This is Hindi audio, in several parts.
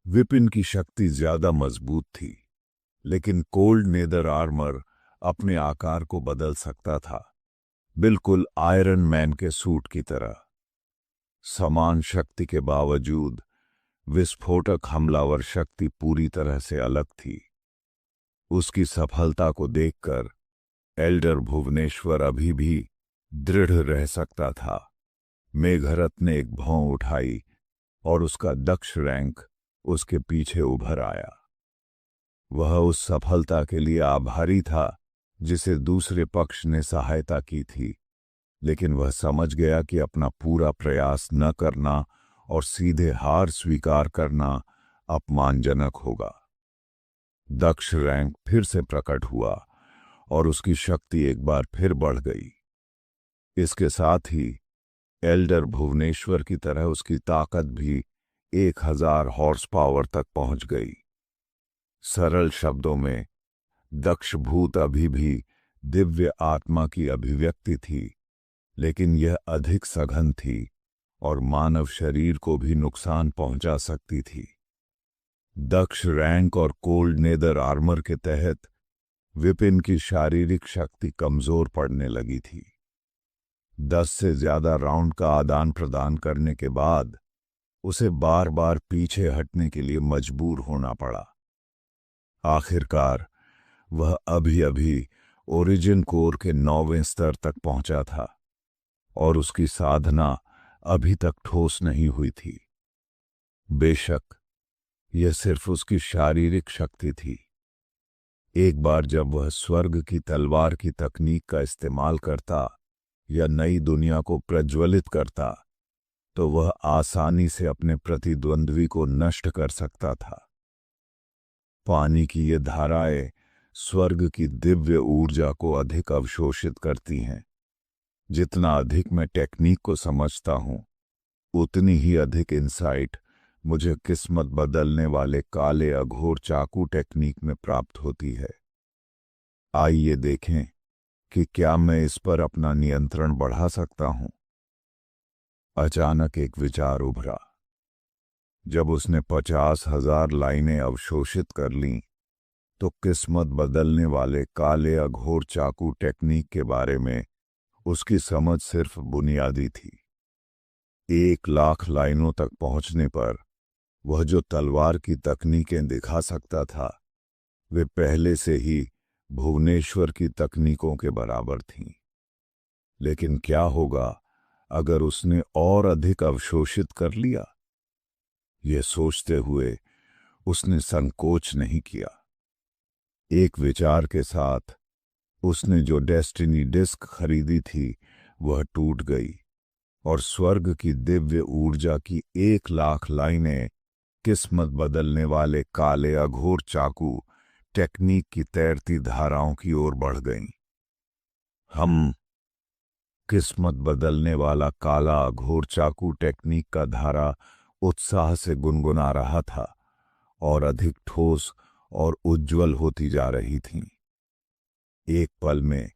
विपिन की शक्ति ज्यादा मजबूत थी, लेकिन कोल्ड नेदर आर्मर अपने आकार को बदल सकता था, बिल्कुल आयरन मैन के सूट की तरह। समान शक्ति के बावजूद विस्फोटक हमलावर शक्ति पूरी तरह से अलग थी। उसकी सफलता को देखकर एल्डर भुवनेश्वर अभी भी दृढ़ रह सकता था। मेघरथ ने एक भौं उठाई और उसका दक्ष रैंक उसके पीछे उभर आया। वह उस सफलता के लिए आभारी था जिसे दूसरे पक्ष ने सहायता की थी, लेकिन वह समझ गया कि अपना पूरा प्रयास न करना और सीधे हार स्वीकार करना अपमानजनक होगा। दक्ष रैंक फिर से प्रकट हुआ और उसकी शक्ति एक बार फिर बढ़ गई। इसके साथ ही एल्डर भुवनेश्वर की तरह उसकी ताकत भी 1000 हॉर्स पावर तक पहुंच गई। सरल शब्दों में, दक्ष भूत अभी भी दिव्य आत्मा की अभिव्यक्ति थी, लेकिन यह अधिक सघन थी और मानव शरीर को भी नुकसान पहुंचा सकती थी। दक्ष रैंक और कोल्ड नेदर आर्मर के तहत विपिन की शारीरिक शक्ति कमजोर पड़ने लगी थी। 10 से ज्यादा राउंड का आदान प्रदान करने के बाद उसे बार बार पीछे हटने के लिए मजबूर होना पड़ा। आखिरकार वह अभी अभी ओरिजिन कोर के 9वें स्तर तक पहुंचा था और उसकी साधना अभी तक ठोस नहीं हुई थी। बेशक यह सिर्फ उसकी शारीरिक शक्ति थी। एक बार जब वह स्वर्ग की तलवार की तकनीक का इस्तेमाल करता या नई दुनिया को प्रज्वलित करता, तो वह आसानी से अपने प्रतिद्वंद्वी को नष्ट कर सकता था। पानी की ये धाराएं स्वर्ग की दिव्य ऊर्जा को अधिक अवशोषित करती हैं। जितना अधिक मैं टेक्निक को समझता हूं, उतनी ही अधिक इंसाइट मुझे किस्मत बदलने वाले काले अघोर चाकू टेक्निक में प्राप्त होती है। आइए देखें कि क्या मैं इस पर अपना नियंत्रण बढ़ा सकता हूं। अचानक एक विचार उभरा। जब उसने 50,000 लाइनें अवशोषित कर लीं, तो किस्मत बदलने वाले काले अघोर चाकू टेक्निक के बारे में उसकी समझ सिर्फ बुनियादी थी। 1,00,000 लाइनों तक पहुंचने पर वह जो तलवार की तकनीकें दिखा सकता था, वे पहले से ही भुवनेश्वर की तकनीकों के बराबर थीं। लेकिन क्या होगा अगर उसने और अधिक अवशोषित कर लिया? यह सोचते हुए उसने संकोच नहीं किया। एक विचार के साथ उसने जो डेस्टिनी डिस्क खरीदी थी वह टूट गई और स्वर्ग की दिव्य ऊर्जा की 1,00,000 लाइनें किस्मत बदलने वाले काले अघोर चाकू टेक्निक की तैरती धाराओं की ओर बढ़ गईं। हम किस्मत बदलने वाला काला अघोर चाकू टेक्निक का धारा उत्साह से गुनगुना रहा था और अधिक ठोस और उज्ज्वल होती जा रही थीं। एक पल में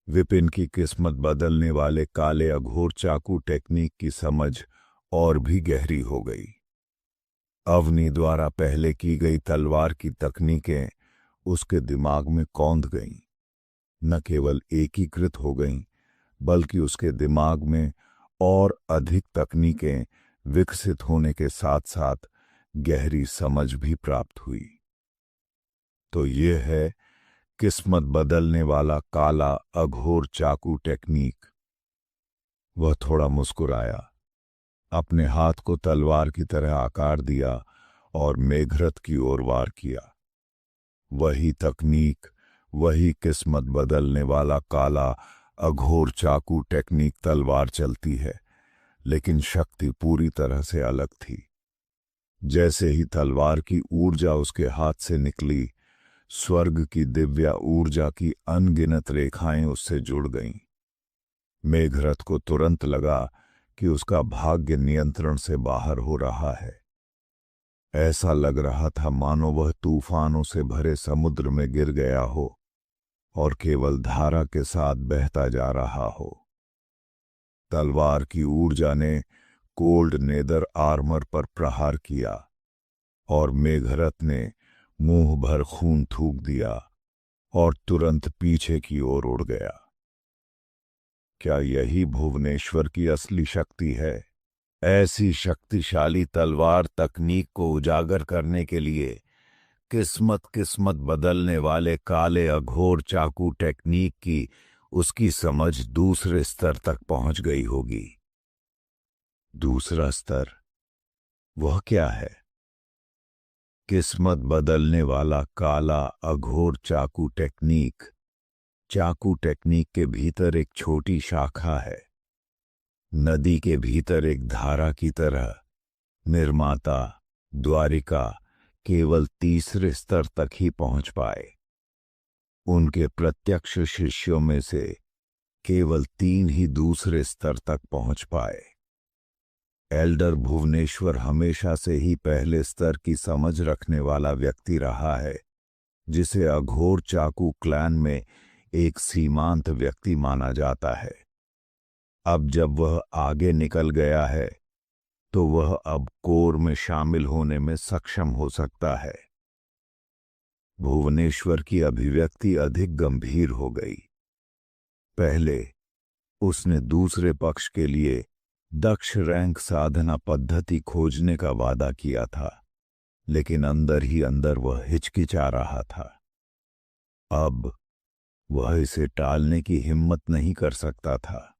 विपिन की किस्मत बदलने वाले काले अघोर चाकू टेक्निक की समझ और भी गहरी हो गई। अवनी द्वारा पहले की गई तलवार की तकनीकें उसके दिमाग में कौंध गईं। न केवल एकीकृत हो गईं, बल्कि उसके दिमाग में और अधिक तकनीकें विकसित होने के साथ साथ गहरी समझ भी प्राप्त हुई। तो यह है किस्मत बदलने वाला काला अघोर चाकू टेक्निक। वह थोड़ा मुस्कुराया, अपने हाथ को तलवार की तरह आकार दिया और मेघरथ की ओर वार किया। वही तकनीक, वही किस्मत बदलने वाला काला अघोर चाकू टेक्निक तलवार चलती है, लेकिन शक्ति पूरी तरह से अलग थी। जैसे ही तलवार की ऊर्जा उसके हाथ से निकली, स्वर्ग की दिव्या ऊर्जा की अनगिनत रेखाएं उससे जुड़ गईं। मेघरथ को तुरंत लगा कि उसका भाग्य नियंत्रण से बाहर हो रहा है। ऐसा लग रहा था मानो वह तूफानों से भरे समुद्र में गिर गया हो और केवल धारा के साथ बहता जा रहा हो। तलवार की ऊर्जा ने कोल्ड नेदर आर्मर पर प्रहार किया और मेघरथ ने मुंह भर खून थूक दिया और तुरंत पीछे की ओर उड़ गया। क्या यही भुवनेश्वर की असली शक्ति है? ऐसी शक्तिशाली तलवार तकनीक को उजागर करने के लिए किस्मत बदलने वाले काले अघोर चाकू टेक्निक की उसकी समझ दूसरे स्तर तक पहुंच गई होगी। दूसरा स्तर, वह क्या है? किस्मत बदलने वाला काला अघोर चाकू टेक्निक के भीतर एक छोटी शाखा है। नदी के भीतर एक धारा की तरह निर्माता द्वारिका केवल तीसरे स्तर तक ही पहुंच पाए। उनके प्रत्यक्ष शिष्यों में से केवल 3 ही दूसरे स्तर तक पहुंच पाए। एल्डर भुवनेश्वर हमेशा से ही पहले स्तर की समझ रखने वाला व्यक्ति रहा है, जिसे अघोर चाकू क्लैन में एक सीमांत व्यक्ति माना जाता है। अब जब वह आगे निकल गया है तो वह अब कोर में शामिल होने में सक्षम हो सकता है। भुवनेश्वर की अभिव्यक्ति अधिक गंभीर हो गई। पहले उसने दूसरे पक्ष के लिए दक्ष रैंक साधना पद्धति खोजने का वादा किया था, लेकिन अंदर ही अंदर वह हिचकिचा रहा था। अब वह इसे टालने की हिम्मत नहीं कर सकता था।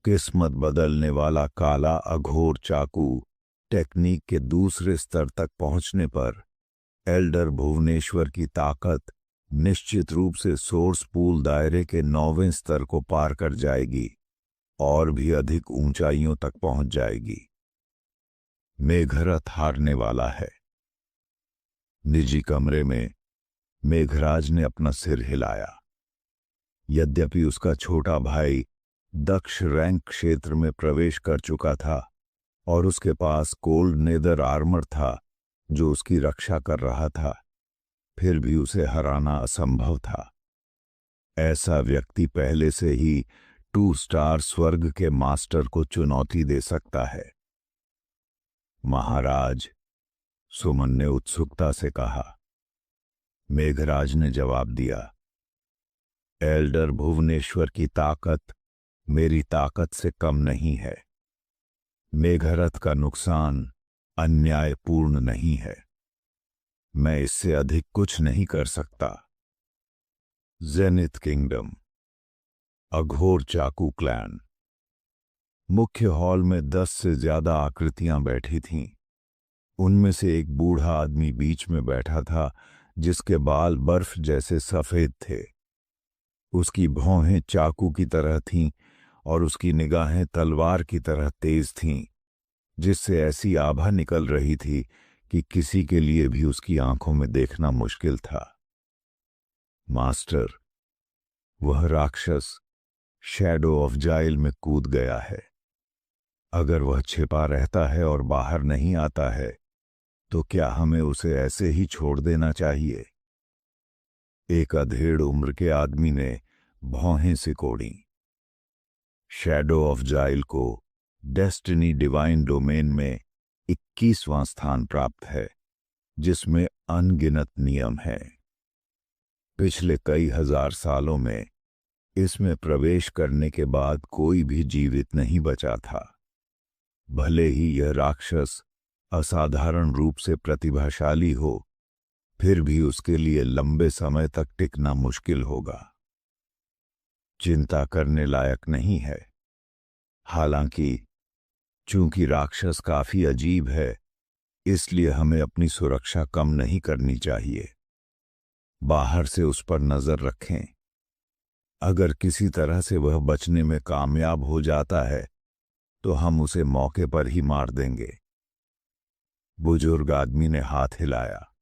किस्मत बदलने वाला काला अघोर चाकू टेक्निक के दूसरे स्तर तक पहुंचने पर एल्डर भुवनेश्वर की ताकत निश्चित रूप से सोर्स पूल दायरे के 9वें स्तर को पार कर जाएगी और भी अधिक ऊंचाइयों तक पहुंच जाएगी। मेघरथ हारने वाला है। निजी कमरे में मेघराज ने अपना सिर हिलाया। यद्यपि उसका छोटा भाई दक्ष रैंक क्षेत्र में प्रवेश कर चुका था और उसके पास कोल्ड नेदर आर्मर था जो उसकी रक्षा कर रहा था, फिर भी उसे हराना असंभव था। ऐसा व्यक्ति पहले से ही 2 स्टार स्वर्ग के मास्टर को चुनौती दे सकता है। महाराज, सुमन ने उत्सुकता से कहा। मेघराज ने जवाब दिया, एल्डर भुवनेश्वर की ताकत मेरी ताकत से कम नहीं है। मेघरथ का नुकसान अन्यायपूर्ण नहीं है। मैं इससे अधिक कुछ नहीं कर सकता। जेनिथ किंगडम, अघोर चाकू क्लैन। मुख्य हॉल में 10 से ज्यादा आकृतियां बैठी थीं। उनमें से एक बूढ़ा आदमी बीच में बैठा था, जिसके बाल बर्फ जैसे सफेद थे। उसकी भौहें चाकू की तरह थीं और उसकी निगाहें तलवार की तरह तेज थीं, जिससे ऐसी आभा निकल रही थी कि किसी के लिए भी उसकी आंखों में देखना मुश्किल था। मास्टर, वह राक्षस शैडो ऑफ जाइल में कूद गया है। अगर वह छिपा रहता है और बाहर नहीं आता है, तो क्या हमें उसे ऐसे ही छोड़ देना चाहिए? एक अधेड़ उम्र के आदमी ने भौहें सिकोड़ी। शैडो ऑफ जाइल को डेस्टिनी डिवाइन डोमेन में 21वां स्थान प्राप्त है, जिसमें अनगिनत नियम हैं। पिछले कई हजार सालों में इसमें प्रवेश करने के बाद कोई भी जीवित नहीं बचा था। भले ही यह राक्षस असाधारण रूप से प्रतिभाशाली हो, फिर भी उसके लिए लंबे समय तक टिकना मुश्किल होगा। चिंता करने लायक नहीं है। हालांकि चूंकि राक्षस काफी अजीब है, इसलिए हमें अपनी सुरक्षा कम नहीं करनी चाहिए। बाहर से उस पर नजर रखें। अगर किसी तरह से वह बचने में कामयाब हो जाता है, तो हम उसे मौके पर ही मार देंगे। बुजुर्ग आदमी ने हाथ हिलाया।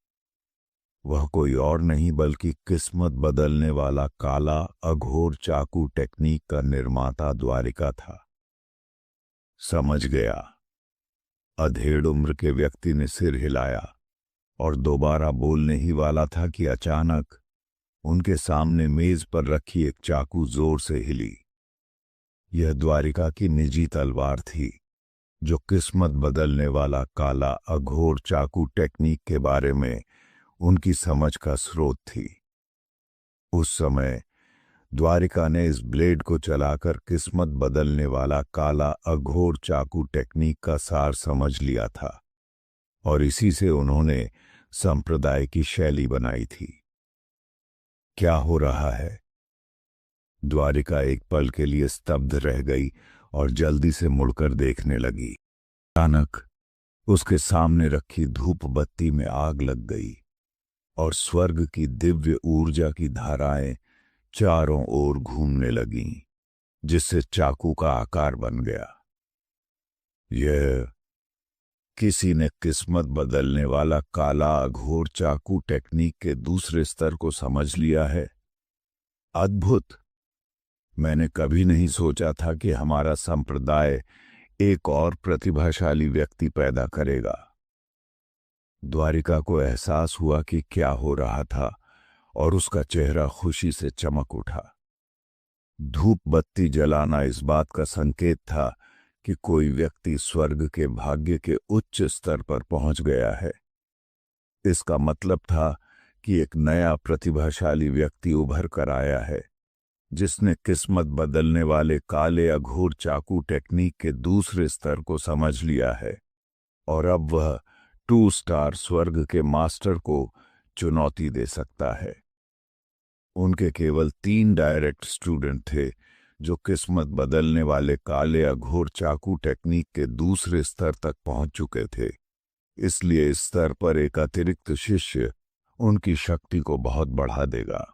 वह कोई और नहीं बल्कि किस्मत बदलने वाला काला अघोर चाकू टेक्निक का निर्माता द्वारिका था। समझ गया। अधेड़ उम्र के व्यक्ति ने सिर हिलाया और दोबारा बोलने ही वाला था कि अचानक उनके सामने मेज पर रखी एक चाकू जोर से हिली। यह द्वारिका की निजी तलवार थी। जो किस्मत बदलने वाला काला अघोर चाकू टेक्निक के बारे में उनकी समझ का स्रोत थी। उस समय द्वारिका ने इस ब्लेड को चलाकर किस्मत बदलने वाला काला अघोर चाकू टेक्निक का सार समझ लिया था और इसी से उन्होंने संप्रदाय की शैली बनाई थी। क्या हो रहा है? द्वारिका एक पल के लिए स्तब्ध रह गई और जल्दी से मुड़कर देखने लगी। अचानक उसके सामने रखी धूप बत्ती में आग लग गई और स्वर्ग की दिव्य ऊर्जा की धाराएं चारों ओर घूमने लगीं, जिससे चाकू का आकार बन गया। यह किसी ने किस्मत बदलने वाला काला अघोर चाकू टेक्निक के दूसरे स्तर को समझ लिया है। अद्भुत! मैंने कभी नहीं सोचा था कि हमारा संप्रदाय एक और प्रतिभाशाली व्यक्ति पैदा करेगा। द्वारिका को एहसास हुआ कि क्या हो रहा था और उसका चेहरा खुशी से चमक उठा। धूप बत्ती जलाना इस बात का संकेत था कि कोई व्यक्ति स्वर्ग के भाग्य के उच्च स्तर पर पहुंच गया है। इसका मतलब था कि एक नया प्रतिभाशाली व्यक्ति उभर कर आया है, जिसने किस्मत बदलने वाले काले अघोर चाकू टेक्निक के दूसरे स्तर को समझ लिया है और अब वह 2 स्टार स्वर्ग के मास्टर को चुनौती दे सकता है। उनके केवल 3 डायरेक्ट स्टूडेंट थे जो किस्मत बदलने वाले काले अघोर चाकू टेक्निक के दूसरे स्तर तक पहुंच चुके थे। इसलिए इस स्तर पर एक अतिरिक्त शिष्य उनकी शक्ति को बहुत बढ़ा देगा।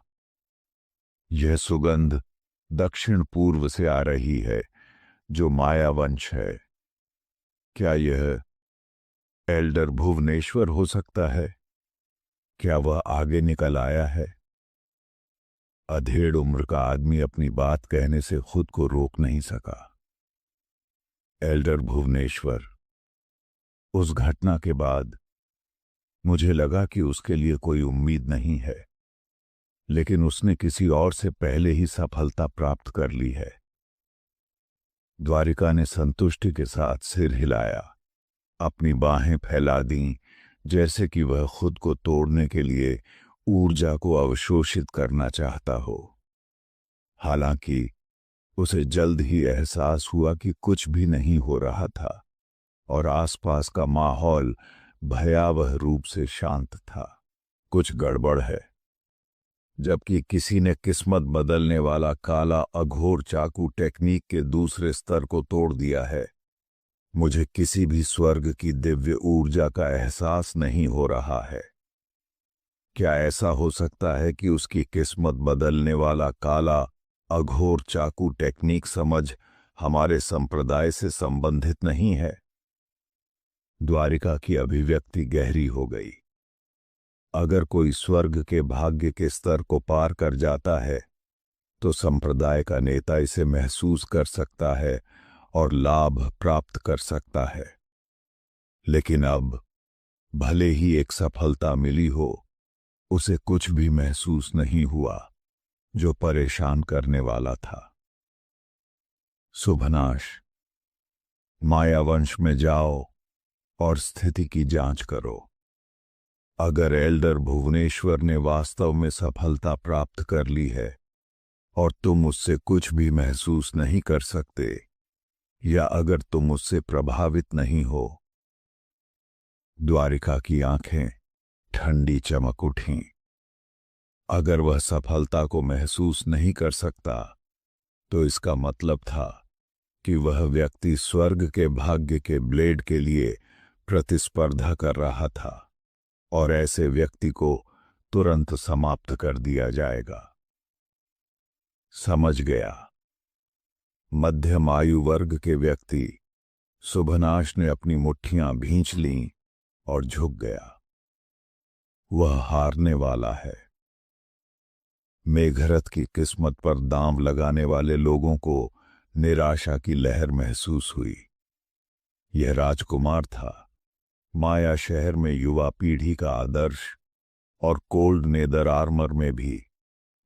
यह सुगंध दक्षिण पूर्व से आ रही है, जो माया वंश है। क्या यह एल्डर भुवनेश्वर हो सकता है? क्या वह आगे निकल आया है? अधेड़ उम्र का आदमी अपनी बात कहने से खुद को रोक नहीं सका। एल्डर भुवनेश्वर। उस घटना के बाद मुझे लगा कि उसके लिए कोई उम्मीद नहीं है, लेकिन उसने किसी और से पहले ही सफलता प्राप्त कर ली है। द्वारिका ने संतुष्टि के साथ सिर हिलाया, अपनी बाहें फैला दीं, जैसे कि वह खुद को तोड़ने के लिए ऊर्जा को अवशोषित करना चाहता हो। हालांकि उसे जल्द ही एहसास हुआ कि कुछ भी नहीं हो रहा था और आसपास का माहौल भयावह रूप से शांत था। कुछ गड़बड़ है। जबकि किसी ने किस्मत बदलने वाला काला अघोर चाकू टेक्निक के दूसरे स्तर को तोड़ दिया है, मुझे किसी भी स्वर्ग की दिव्य ऊर्जा का एहसास नहीं हो रहा है। क्या ऐसा हो सकता है कि उसकी किस्मत बदलने वाला काला अघोर चाकू टेक्निक समझ हमारे संप्रदाय से संबंधित नहीं है? द्वारिका की अभिव्यक्ति गहरी हो गई। अगर कोई स्वर्ग के भाग्य के स्तर को पार कर जाता है, तो संप्रदाय का नेता इसे महसूस कर सकता है और लाभ प्राप्त कर सकता है। लेकिन अब भले ही एक सफलता मिली हो, उसे कुछ भी महसूस नहीं हुआ, जो परेशान करने वाला था। शुभनाश, मायावंश में जाओ और स्थिति की जांच करो। अगर एल्डर भुवनेश्वर ने वास्तव में सफलता प्राप्त कर ली है और तुम उससे कुछ भी महसूस नहीं कर सकते, या अगर तुम उससे प्रभावित नहीं हो। द्वारिका की आंखें ठंडी चमक उठीं। अगर वह सफलता को महसूस नहीं कर सकता, तो इसका मतलब था कि वह व्यक्ति स्वर्ग के भाग्य के ब्लेड के लिए प्रतिस्पर्धा कर रहा था और ऐसे व्यक्ति को तुरंत समाप्त कर दिया जाएगा। समझ गया। मध्यम आयु वर्ग के व्यक्ति शुभनाश ने अपनी मुट्ठियां भींच लीं और झुक गया। वह हारने वाला है। मेघरथ की किस्मत पर दांव लगाने वाले लोगों को निराशा की लहर महसूस हुई। यह राजकुमार था, माया शहर में युवा पीढ़ी का आदर्श, और कोल्ड नेदर आर्मर में भी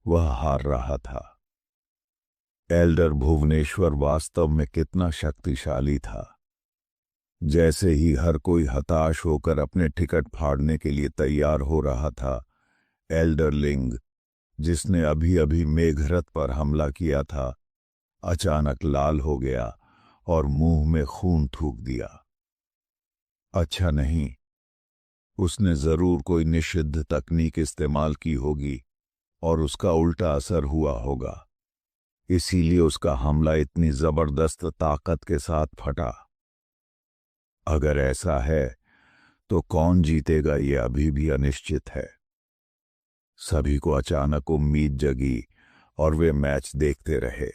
वह हार रहा था। एल्डर भुवनेश्वर वास्तव में कितना शक्तिशाली था, जैसे ही हर कोई हताश होकर अपने टिकट फाड़ने के लिए तैयार हो रहा था, एल्डरलिंग, जिसने अभी अभी मेघरथ पर हमला किया था, अचानक लाल हो गया और मुंह में खून थूक दिया। अच्छा नहीं, उसने जरूर कोई निषिद्ध तकनीक इस्तेमाल की होगी और उसका उल्टा असर हुआ होगा, इसीलिए उसका हमला इतनी जबरदस्त ताकत के साथ फटा। अगर ऐसा है तो कौन जीतेगा ये अभी भी अनिश्चित है। सभी को अचानक उम्मीद जगी और वे मैच देखते रहे।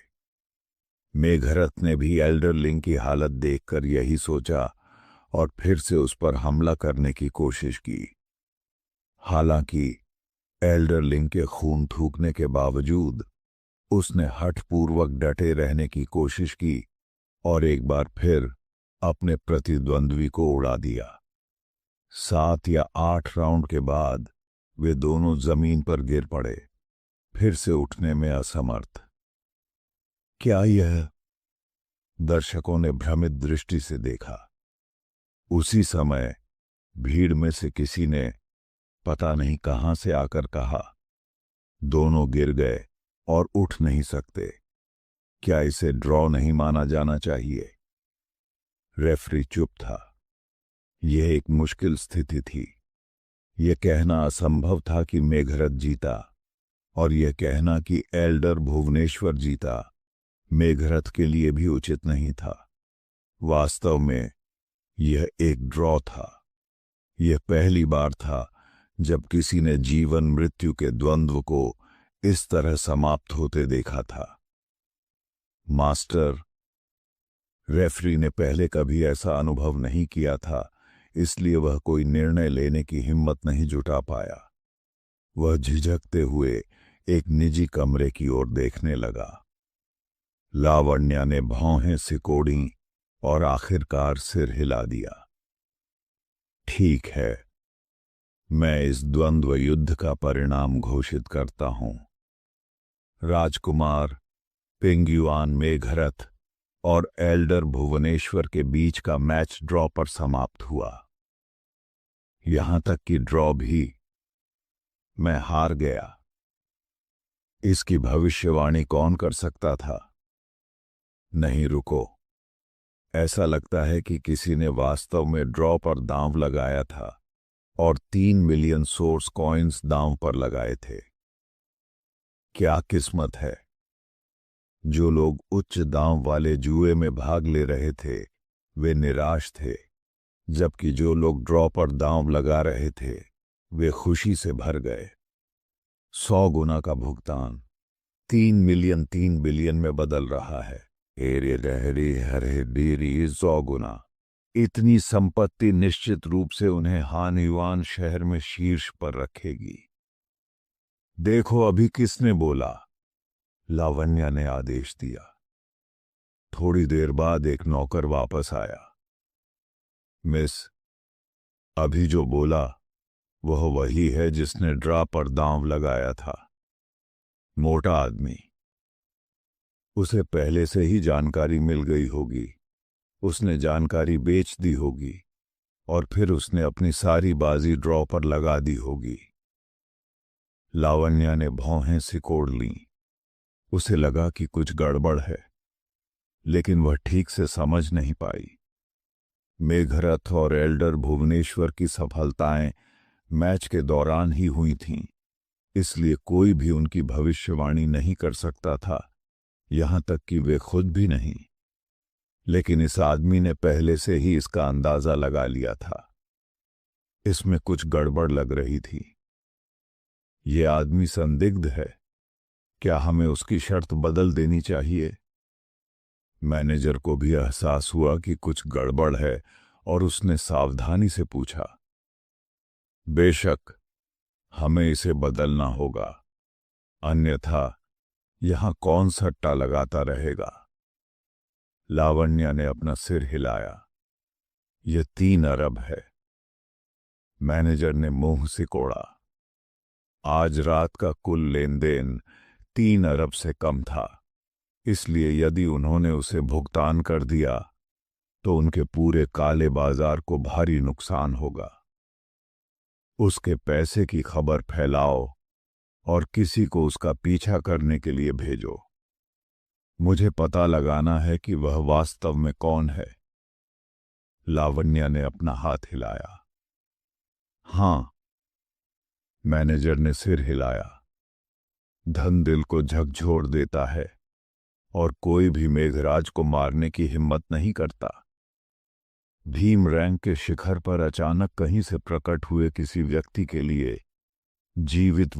मेघरथ ने भी एल्डरलिंग की हालत देखकर यही सोचा और फिर से उस पर हमला करने की कोशिश की। हालांकि एल्डरलिंग के खून थूकने के बावजूद उसने हठपूर्वक डटे रहने की कोशिश की और एक बार फिर अपने प्रतिद्वंद्वी को उड़ा दिया। 7 या 8 राउंड के बाद वे दोनों जमीन पर गिर पड़े, फिर से उठने में असमर्थ। क्या यह? दर्शकों ने भ्रमित दृष्टि से देखा। उसी समय भीड़ में से किसी ने पता नहीं कहां से आकर कहा, दोनों गिर गए और उठ नहीं सकते, क्या इसे ड्रॉ नहीं माना जाना चाहिए? रेफरी चुप था। यह एक मुश्किल स्थिति थी। यह कहना असंभव था कि मेघरथ जीता और यह कहना कि एल्डर भुवनेश्वर जीता मेघरथ के लिए भी उचित नहीं था। वास्तव में यह एक ड्रॉ था। यह पहली बार था जब किसी ने जीवन मृत्यु के द्वंद्व को इस तरह समाप्त होते देखा था। मास्टर, रेफरी ने पहले कभी ऐसा अनुभव नहीं किया था, इसलिए वह कोई निर्णय लेने की हिम्मत नहीं जुटा पाया। वह झिझकते हुए एक निजी कमरे की ओर देखने लगा। लावण्या ने भौहें सिकोड़ी और आखिरकार सिर हिला दिया। ठीक है, मैं इस द्वंद्व युद्ध का परिणाम घोषित करता हूं। राजकुमार पिंगयुआन मेघरथ और एल्डर भुवनेश्वर के बीच का मैच ड्रॉ पर समाप्त हुआ। यहां तक कि ड्रॉ भी। मैं हार गया। इसकी भविष्यवाणी कौन कर सकता था? नहीं, रुको। ऐसा लगता है कि किसी ने वास्तव में ड्रॉ पर दांव लगाया था और 3 मिलियन सोर्स कॉइन्स दांव पर लगाए थे। क्या किस्मत है! जो लोग उच्च दांव वाले जुए में भाग ले रहे थे वे निराश थे, जबकि जो लोग ड्रॉ पर दांव लगा रहे थे वे खुशी से भर गए। 100 गुना का भुगतान 3 मिलियन 3 बिलियन में बदल रहा है। एरे लहरी हरे डीरी 100 गुना। इतनी संपत्ति निश्चित रूप से उन्हें हान युआन शहर में शीर्ष पर रखेगी। देखो अभी किसने बोला? लावण्या ने आदेश दिया। थोड़ी देर बाद एक नौकर वापस आया। मिस, अभी जो बोला वह वही है जिसने ड्रॉ पर दांव लगाया था। मोटा आदमी। उसे पहले से ही जानकारी मिल गई होगी। उसने जानकारी बेच दी होगी और फिर उसने अपनी सारी बाजी ड्रॉ पर लगा दी होगी। लावण्या ने भौहें सिकोड़ लीं। उसे लगा कि कुछ गड़बड़ है, लेकिन वह ठीक से समझ नहीं पाई। मेघरथ और एल्डर भुवनेश्वर की सफलताएं मैच के दौरान ही हुई थीं, इसलिए कोई भी उनकी भविष्यवाणी नहीं कर सकता था, यहां तक कि वे खुद भी नहीं। लेकिन इस आदमी ने पहले से ही इसका अंदाजा लगा लिया था। इसमें कुछ गड़बड़ लग रही थी। ये आदमी संदिग्ध है। क्या हमें उसकी शर्त बदल देनी चाहिए? मैनेजर को भी एहसास हुआ कि कुछ गड़बड़ है और उसने सावधानी से पूछा, बेशक हमें इसे बदलना होगा, अन्यथा यहां कौन सट्टा लगाता रहेगा? लावण्या ने अपना सिर हिलाया। यह 3 अरब है। मैनेजर ने मुंह सिकोड़ा। आज रात का कुल लेन देन 3 अरब से कम था, इसलिए यदि उन्होंने उसे भुगतान कर दिया तो उनके पूरे काले बाजार को भारी नुकसान होगा। उसके पैसे की खबर फैलाओ और किसी को उसका पीछा करने के लिए भेजो। मुझे पता लगाना है कि वह वास्तव में कौन है। लावण्या ने अपना हाथ हिलाया। हाँ, मैनेजर ने सिर हिलाया। धन दिल को झकझोर देता है और कोई भी मेघराज को मारने की हिम्मत नहीं करता। भीम रैंक के शिखर पर अचानक कहीं से प्रकट हुए किसी व्यक्ति के लिए जीवित